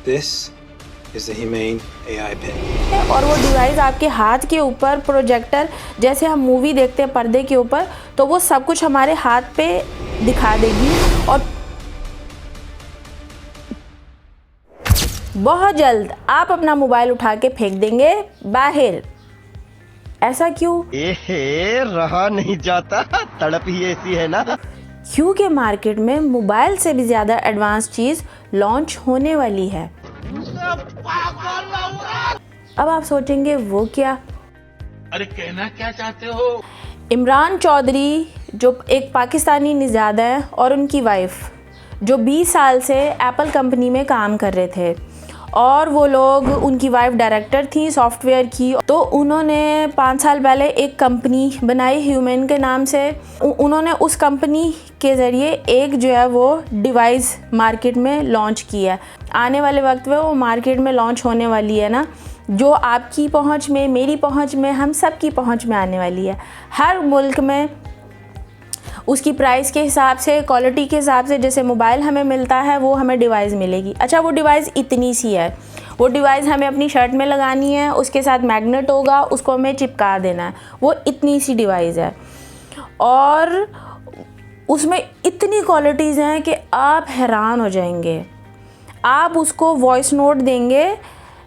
This is the Humane AI Pin. और वो device आपके हाथ के ऊपर प्रोजेक्टर, जैसे हम मूवी देखते हैं पर्दे के ऊपर, तो वो सब कुछ हमारे हाथ पे दिखा देगी। और बहुत जल्द आप अपना मोबाइल उठा के फेंक देंगे बाहर। ऐसा क्यों? रहा नहीं जाता, तड़प ही ऐसी है ना। क्योंकि मार्केट में मोबाइल से भी ज़्यादा एडवांस चीज़ लॉन्च होने वाली है। अब आप सोचेंगे वो क्या? अरे कहना क्या चाहते हो? इमरान चौधरी जो एक पाकिस्तानी निज़ाद हैं और उनकी वाइफ जो 20 साल से एप्पल कंपनी में काम कर रहे थे, और वो लोग, उनकी वाइफ डायरेक्टर थी सॉफ्टवेयर की, तो उन्होंने 5 साल पहले एक कंपनी बनाई ह्यूमन के नाम से। उन्होंने उस कंपनी के ज़रिए एक जो है वो डिवाइस मार्केट में लॉन्च किया है। आने वाले वक्त में वो मार्केट में लॉन्च होने वाली है ना, जो आपकी पहुंच में, मेरी पहुंच में, हम सब की पहुंच में आने वाली है। हर मुल्क में उसकी प्राइस के हिसाब से, क्वालिटी के हिसाब से जैसे मोबाइल हमें मिलता है, वो हमें डिवाइस मिलेगी। अच्छा, वो डिवाइस इतनी सी है, वो डिवाइस हमें अपनी शर्ट में लगानी है, उसके साथ मैग्नेट होगा, उसको हमें चिपका देना है। वो इतनी सी डिवाइस है और उसमें इतनी क्वालिटीज़ हैं कि आप हैरान हो जाएंगे। आप उसको वॉइस नोट देंगे।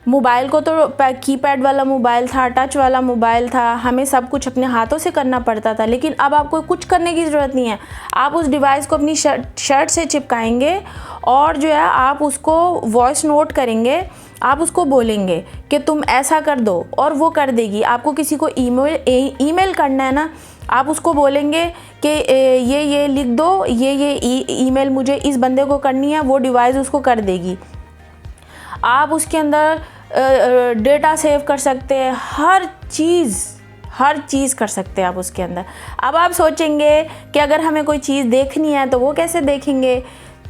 मोबाइल को तो कीपैड वाला मोबाइल था, टच वाला मोबाइल था, हमें सब कुछ अपने हाथों से करना पड़ता था, लेकिन अब आपको कुछ करने की ज़रूरत नहीं है। आप उस डिवाइस को अपनी शर्ट से चिपकाएंगे और जो है आप उसको वॉइस नोट करेंगे। आप उसको बोलेंगे कि तुम ऐसा कर दो और वो कर देगी। आपको किसी को ईमेल करना है ना, आप उसको बोलेंगे कि ये लिख दो, ये ईमेल मुझे इस बंदे को करनी है, वो डिवाइस उसको कर देगी। आप उसके अंदर डेटा सेव कर सकते हैं, हर चीज़ कर सकते हैं आप उसके अंदर। अब आप सोचेंगे कि अगर हमें कोई चीज़ देखनी है तो वो कैसे देखेंगे?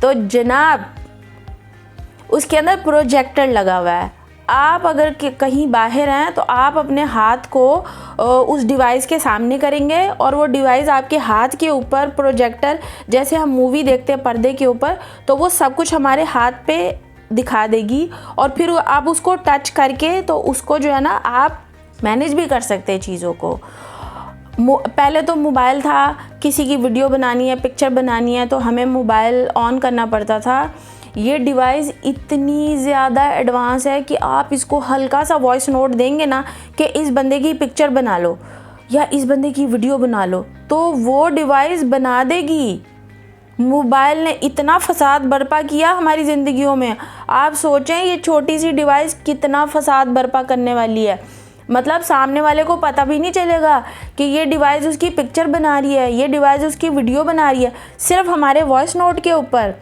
तो जनाब, उसके अंदर प्रोजेक्टर लगा हुआ है। आप अगर कहीं बाहर हैं तो आप अपने हाथ को उस डिवाइस के सामने करेंगे और वो डिवाइस आपके हाथ के ऊपर प्रोजेक्टर, जैसे हम मूवी देखते हैं पर्दे के ऊपर, तो वो सब कुछ हमारे हाथ पे दिखा देगी। और फिर आप उसको टच करके तो उसको जो है ना आप मैनेज भी कर सकते हैं चीज़ों को। पहले तो मोबाइल था, किसी की वीडियो बनानी है, पिक्चर बनानी है, तो हमें मोबाइल ऑन करना पड़ता था। ये डिवाइस इतनी ज़्यादा एडवांस है कि आप इसको हल्का सा वॉइस नोट देंगे ना कि इस बंदे की पिक्चर बना लो या इस बंदे की वीडियो बना लो, तो वो डिवाइस बना देगी। मोबाइल ने इतना फसाद बर्पा किया हमारी ज़िंदगियों में। आप सोचें ये छोटी सी डिवाइस कितना फसाद बर्पा करने वाली है। मतलब सामने वाले को पता भी नहीं चलेगा कि ये डिवाइस उसकी पिक्चर बना रही है, ये डिवाइस उसकी वीडियो बना रही है, सिर्फ हमारे वॉइस नोट के ऊपर।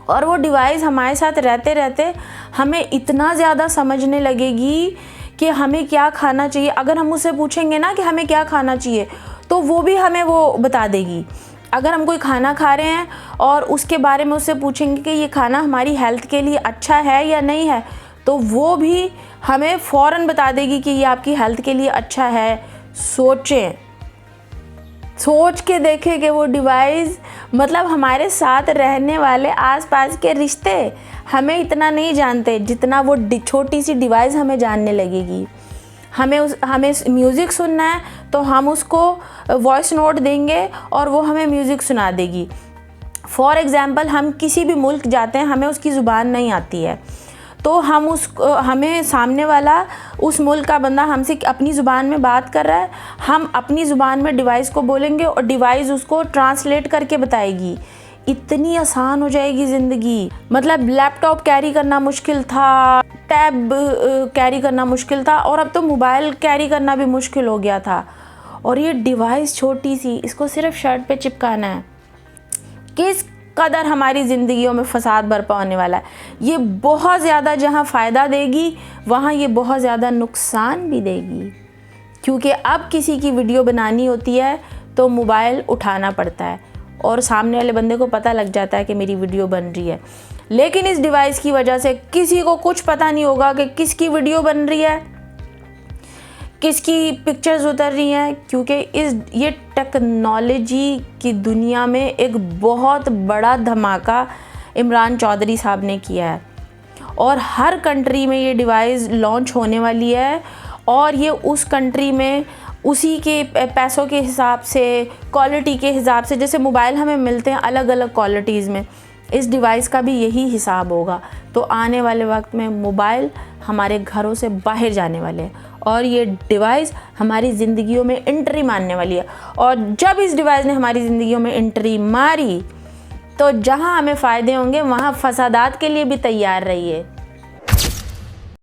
और वो डिवाइस हमारे साथ रहते रहते हमें इतना ज़्यादा समझने लगेगी कि हमें क्या खाना चाहिए। अगर हम उससे पूछेंगे ना कि हमें क्या खाना चाहिए, तो वो भी हमें वो बता देगी। अगर हम कोई खाना खा रहे हैं और उसके बारे में उससे पूछेंगे कि ये खाना हमारी हेल्थ के लिए अच्छा है या नहीं है, तो वो भी हमें फ़ौरन बता देगी कि ये आपकी हेल्थ के लिए अच्छा है। सोच के देखें कि वो डिवाइस, मतलब हमारे साथ रहने वाले आसपास के रिश्ते हमें इतना नहीं जानते जितना वो छोटी सी डिवाइस हमें जानने लगेगी। हमें म्यूज़िक सुनना है तो हम उसको वॉइस नोट देंगे और वो हमें म्यूज़िक सुना देगी। फॉर एग्ज़ाम्पल, हम किसी भी मुल्क जाते हैं, हमें उसकी ज़ुबान नहीं आती है, तो हमें सामने वाला, उस मुल्क का बंदा हमसे अपनी ज़ुबान में बात कर रहा है, हम अपनी ज़ुबान में डिवाइस को बोलेंगे और डिवाइस उसको ट्रांसलेट करके बताएगी। इतनी आसान हो जाएगी ज़िंदगी। मतलब लैपटॉप कैरी करना मुश्किल था, टैब कैरी करना मुश्किल था, और अब तो मोबाइल कैरी करना भी मुश्किल हो गया था। और ये डिवाइस छोटी सी, इसको सिर्फ शर्ट पे चिपकाना है। किस कदर हमारी ज़िंदगियों में फसाद बर्पा होने वाला है। ये बहुत ज़्यादा जहाँ फ़ायदा देगी वहाँ ये बहुत ज़्यादा नुकसान भी देगी, क्योंकि अब किसी की वीडियो बनानी होती है तो मोबाइल उठाना पड़ता है और सामने वाले बंदे को पता लग जाता है कि मेरी वीडियो बन रही है। लेकिन इस डिवाइस की वजह से किसी को कुछ पता नहीं होगा कि किसकी वीडियो बन रही है, किसकी पिक्चर्स उतर रही हैं, क्योंकि ये टेक्नोलॉजी की दुनिया में एक बहुत बड़ा धमाका इमरान चौधरी साहब ने किया है। और हर कंट्री में ये डिवाइस लॉन्च होने वाली है और ये उस कंट्री में उसी के पैसों के हिसाब से, क्वालिटी के हिसाब से, जैसे मोबाइल हमें मिलते हैं अलग अलग क्वालिटीज़ में, इस डिवाइस का भी यही हिसाब होगा। तो आने वाले वक्त में मोबाइल हमारे घरों से बाहर जाने वाले हैं और ये डिवाइस हमारी ज़िंदगियों में एंट्री मारने वाली है। और जब इस डिवाइस ने हमारी ज़िंदगियों में एंट्री मारी तो जहां हमें फ़ायदे होंगे वहां फसादात के लिए भी तैयार रहिए।